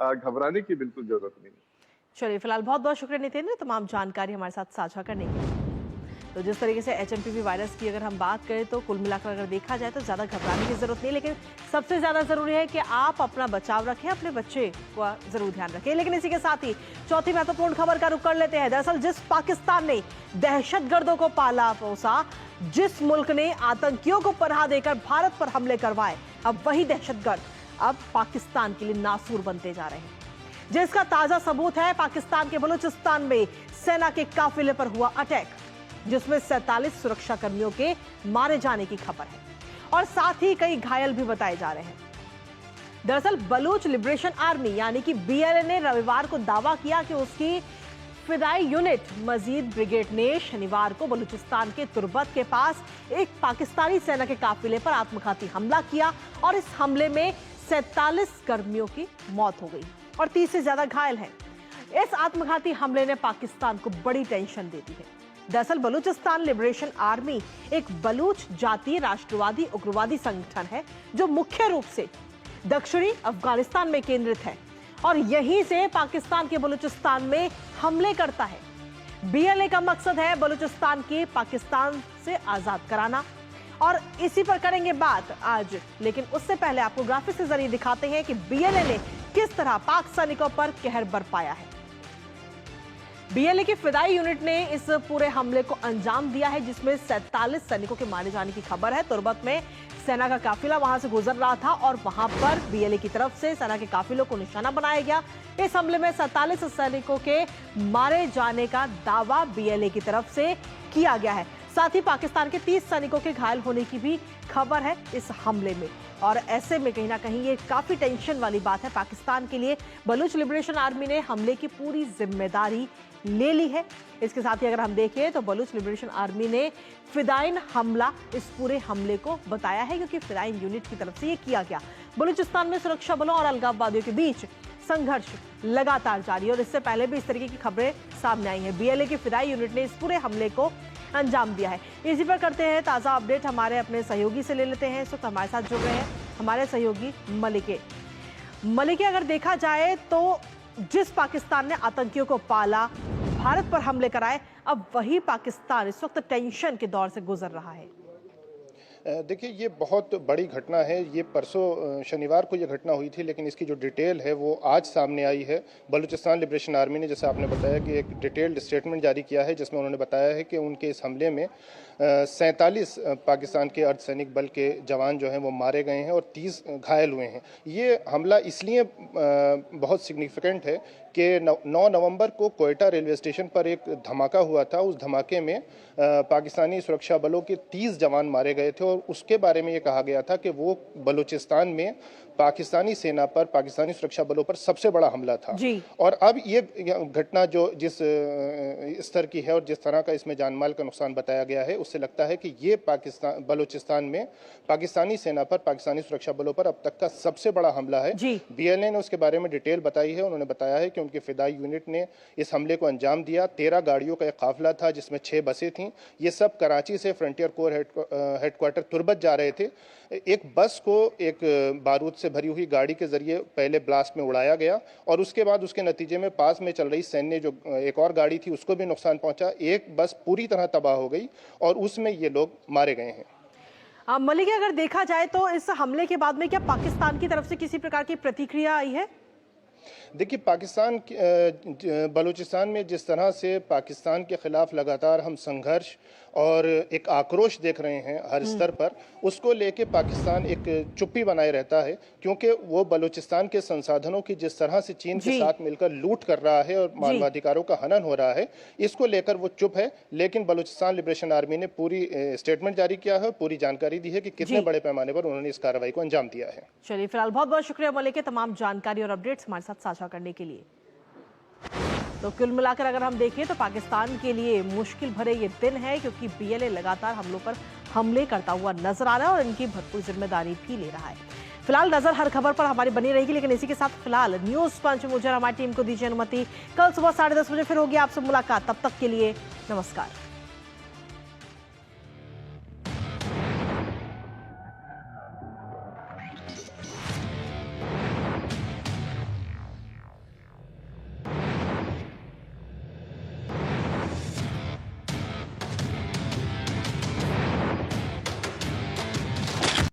घबराने की बिल्कुल जरूरत नहीं। चलिए, फिलहाल बहुत बहुत शुक्रिया नितेंद्र, तमाम जानकारी हमारे साथ साझा करने के लिए। तो जिस तरीके से HMPV वायरस की अगर हम बात करें तो कुल मिलाकर अगर देखा जाए तो ज़्यादा घबराने की जरूरत नहीं, लेकिन सबसे ज़्यादा ज़रूरी है कि आप अपना बचाव रखें, अपने बच्चे का ज़रूर ध्यान रखें। लेकिन इसी के साथ ही चौथी महत्वपूर्ण खबर का रुख कर लेते हैं। दरअसल जिस पाकिस्तान ने दहशतगर्दों को पाला पोसा, जिस मुल्क ने आतंकियों को पनाह देकर भारत पर हमले करवाए, अब वही दहशतगर्द अब पाकिस्तान के लिए नासूर बनते जा रहे हैं, जिसका ताजा सबूत है पाकिस्तान के बलूचिस्तान में सेना के काफिले पर हुआ अटैक, जिसमें 47 सुरक्षा कर्मियों के मारे जाने की खबर है और साथ ही कई घायल भी बताए जा रहे हैं। दरअसल बलूच लिबरेशन आर्मी यानी कि BLA ने रविवार को दावा किया कि उसकी फिदाई यूनिट मजीद ब्रिगेड ने शनिवार को बलूचिस्तान के तुर्बत के पास एक पाकिस्तानी सेना के काफिले पर आत्मघाती हमला किया और इस हमले में 47 कर्मियों की मौत हो गई और 30 से ज्यादा घायल हैं। इस आत्मघाती हमले ने पाकिस्तान को बड़ी टेंशन दे दी है। दरअसल बलूचिस्तान लिबरेशन आर्मी एक बलूच जातीय राष्ट्रवादी उग्रवादी संगठन है जो मुख्य रूप से दक्षिणी अफगानिस्तान में केंद्रित है और यहीं से पाकिस्तान के बलूचिस्तान में हमले करता है। BLA का मकसद है बलूचिस्तान के पाकिस्तान से आजाद कराना और इसी पर करेंगे बात आज। लेकिन उससे पहले आपको ग्राफिक्स के जरिए दिखाते हैं कि BLA ने किस तरह पाक सैनिकों पर कहर बरपाया है। BLA की फिदाई यूनिट ने इस पूरे हमले को अंजाम दिया है, जिसमें 47 सैनिकों के मारे जाने की खबर है। तुर्बत में सेना का काफिला वहां से गुजर रहा था और वहां पर BLA की तरफ से सेना के काफिलों को निशाना बनाया गया। इस हमले में 47 सैनिकों के मारे जाने का दावा BLA की तरफ से किया गया है। साथ ही पाकिस्तान के 30 सैनिकों के घायल होने की भी खबर है इस हमले में और ऐसे में कहीं ना कहीं ये काफी टेंशन वाली बात है पाकिस्तान के लिए। बलूच लिबरेशन आर्मी ने हमले की पूरी जिम्मेदारी ले ली है। इसके साथ ही अगर हम देखें तो बलूच लिबरेशन आर्मी ने फिदाइन हमला इस पूरे हमले को बताया है, क्योंकि फिदाइन यूनिट की तरफ से ये किया गया। बलूचिस्तान में सुरक्षा बलों और अलगाववादियों के बीच संघर्ष लगातार जारी है और इससे पहले भी इस तरीके की खबरें सामने आई हैं। BLA की फिदाई यूनिट ने इस पूरे हमले को अंजाम दिया है। इसी पर करते हैं ताज़ा अपडेट, हमारे अपने सहयोगी से ले लेते हैं। इस वक्त हमारे साथ जुड़ रहे हैं हमारे सहयोगी मलिके। अगर देखा जाए तो जिस पाकिस्तान ने आतंकियों को पाला, भारत पर हमले कराए, अब वही पाकिस्तान इस वक्त टेंशन के दौर से गुजर रहा है। देखिए, ये बहुत बड़ी घटना है। ये परसों शनिवार को ये घटना हुई थी, लेकिन इसकी जो डिटेल है वो आज सामने आई है। बलूचिस्तान लिबरेशन आर्मी ने, जैसे आपने बताया, कि एक डिटेल्ड स्टेटमेंट जारी किया है, जिसमें उन्होंने बताया है कि उनके इस हमले में 47 पाकिस्तान के अर्धसैनिक बल के जवान जो हैं वो मारे गए हैं और 30 घायल हुए हैं। ये हमला इसलिए बहुत सिग्निफिकेंट है कि 9 नवंबर को कोयटा रेलवे स्टेशन पर एक धमाका हुआ था। उस धमाके में पाकिस्तानी सुरक्षा बलों के 30 जवान मारे गए थे और उसके बारे में ये कहा गया था कि वो बलूचिस्तान में पाकिस्तानी सेना पर, पाकिस्तानी सुरक्षा बलों पर सबसे बड़ा हमला था। और अब ये घटना जो जिस स्तर की है और जिस तरह का इसमें जानमाल का नुकसान बताया गया है, उससे लगता है कि ये बलूचिस्तान में पाकिस्तानी सेना पर, पाकिस्तानी सुरक्षा बलों पर अब तक का सबसे बड़ा हमला है। BLA ने उसके बारे में डिटेल बताई है। उन्होंने बताया है कि उनकी फिदाई यूनिट ने इस हमले को अंजाम दिया। 13 गाड़ियों का एक काफिला था, जिसमें 6 बसें थीं। ये सब कराची से फ्रंटियर कोर हेडक्वार्टर तुर्बत जा रहे थे। एक बस को एक बारूद से भरी हुई गाड़ी के जरिए पहले ब्लास्ट में उड़ाया गया और उसके बाद उसके नतीजे में पास में चल रही सैन्य जो एक और गाड़ी थी उसको भी नुकसान पहुंचा। एक बस पूरी तरह तबाह हो गई और उसमें ये लोग मारे गए हैं। मलिक, अगर देखा जाए तो इस हमले के बाद में क्या पाकिस्तान की तरफ से किसी प्रकार की प्रतिक्रिया आई है? देखिए, बलूचिस्तान में जिस तरह से पाकिस्तान के खिलाफ लगातार हम संघर्ष और एक आक्रोश देख रहे हैं हर स्तर पर, उसको लेके पाकिस्तान एक चुप्पी बनाए रहता है, क्योंकि वो बलूचिस्तान के संसाधनों की जिस तरह से चीन के साथ मिलकर लूट कर रहा है और मानवाधिकारों का हनन हो रहा है, इसको लेकर वो चुप है। लेकिन बलूचिस्तान लिबरेशन आर्मी ने पूरी स्टेटमेंट जारी किया है, पूरी जानकारी दी है कि कितने बड़े पैमाने पर उन्होंने इस कार्रवाई को अंजाम दिया है। चलिए, फिलहाल बहुत बहुत शुक्रिया मलिक, तमाम जानकारी और अपडेट्स हमारे साथ साझा करने के लिए। तो कुल मिलाकर अगर हम देखें तो पाकिस्तान के लिए मुश्किल भरे ये दिन है, क्योंकि BLA लगातार हमलों पर हमले करता हुआ नजर आ रहा है और इनकी भरपूर जिम्मेदारी भी ले रहा है। फिलहाल नजर हर खबर पर हमारी बनी रहेगी, लेकिन इसी के साथ फिलहाल न्यूज पंच मुझे हमारी टीम को दीजिए अनुमति। कल सुबह 10:30 बजे फिर होगी आपसे मुलाकात। तब तक के लिए नमस्कार।